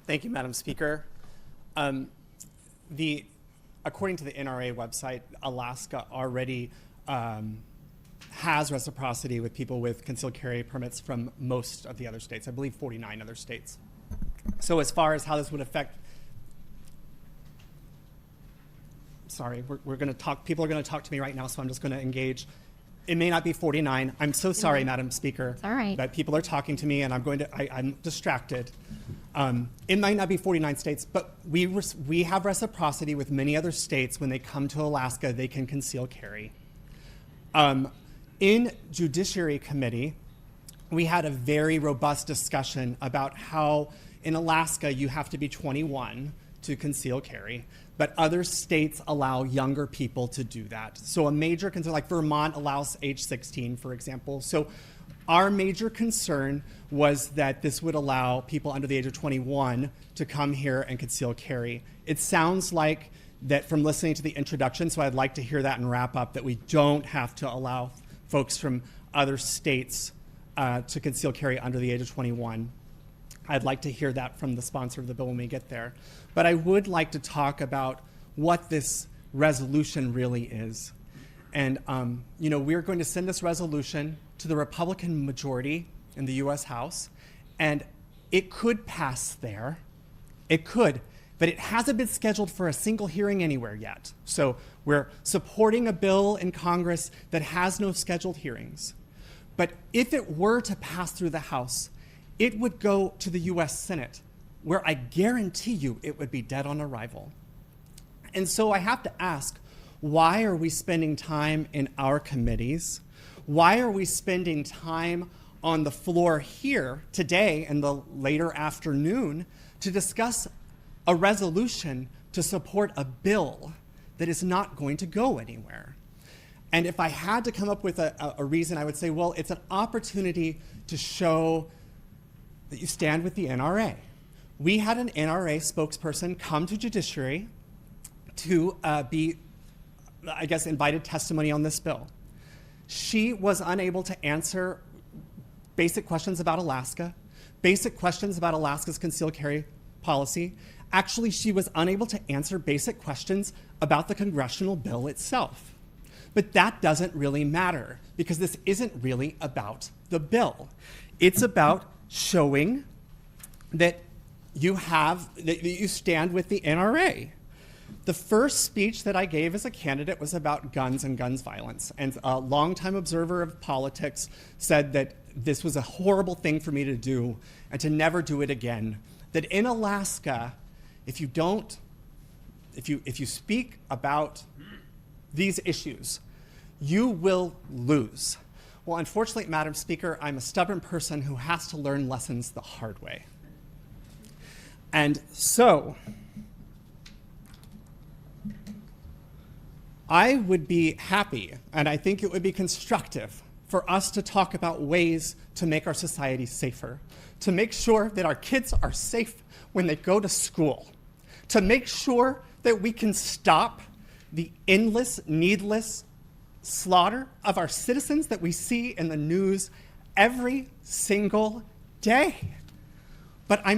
Thank you, Madam Speaker. According to the NRA website, Alaska already has reciprocity with people with concealed carry permits from most of the other states, I believe 49 other states. So as far as how this would affect, sorry, we're going to talk, people are going to talk to me right now, so I'm just going to engage. It may not be 49. I'm so sorry, Madam Speaker. It's all right. But people are talking to me and I'm distracted. It might not be 49 states, but we have reciprocity with many other states. When they come to Alaska, they can conceal carry. In Judiciary Committee, we had a very robust discussion about how in Alaska you have to be 21 to conceal carry, but other states allow younger people to do that. So a major concern, like Vermont allows age 16, for example. So our major concern was that this would allow people under the age of 21 to come here and conceal carry. It sounds like that from listening to the introduction, so I'd like to hear that and wrap up, that we don't have to allow folks from other states to conceal carry under the age of 21. I'd like to hear that from the sponsor of the bill when we get there. But I would like to talk about what this resolution really is. And we're going to send this resolution to the Republican majority in the US House, and it could pass there. It could, but it hasn't been scheduled for a single hearing anywhere yet. So we're supporting a bill in Congress that has no scheduled hearings. But if it were to pass through the House, it would go to the US Senate, where I guarantee you it would be dead on arrival. And so I have to ask, why are we spending time in our committees? Why are we spending time on the floor here today in the later afternoon to discuss a resolution to support a bill that is not going to go anywhere? And if I had to come up with a reason, I would say, well, it's an opportunity to show that you stand with the NRA. We had an NRA spokesperson come to Judiciary to be, I guess, invited testimony on this bill. She was unable to answer basic questions about Alaska, basic questions about Alaska's concealed carry policy. Actually, she was unable to answer basic questions about the congressional bill itself. But that doesn't really matter, because this isn't really about the bill. It's about showing that you stand with the NRA. The first speech that I gave as a candidate was about guns and guns violence. And a longtime observer of politics said that this was a horrible thing for me to do and to never do it again. That in Alaska, if you speak about these issues, you will lose. Well, unfortunately, Madam Speaker, I'm a stubborn person who has to learn lessons the hard way. And so, I would be happy, and I think it would be constructive, for us to talk about ways to make our society safer, to make sure that our kids are safe when they go to school, to make sure that we can stop the endless, needless slaughter of our citizens that we see in the news every single day. But I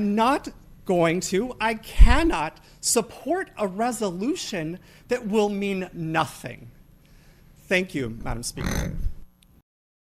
cannot support a resolution that will mean nothing. Thank you, Madam Speaker.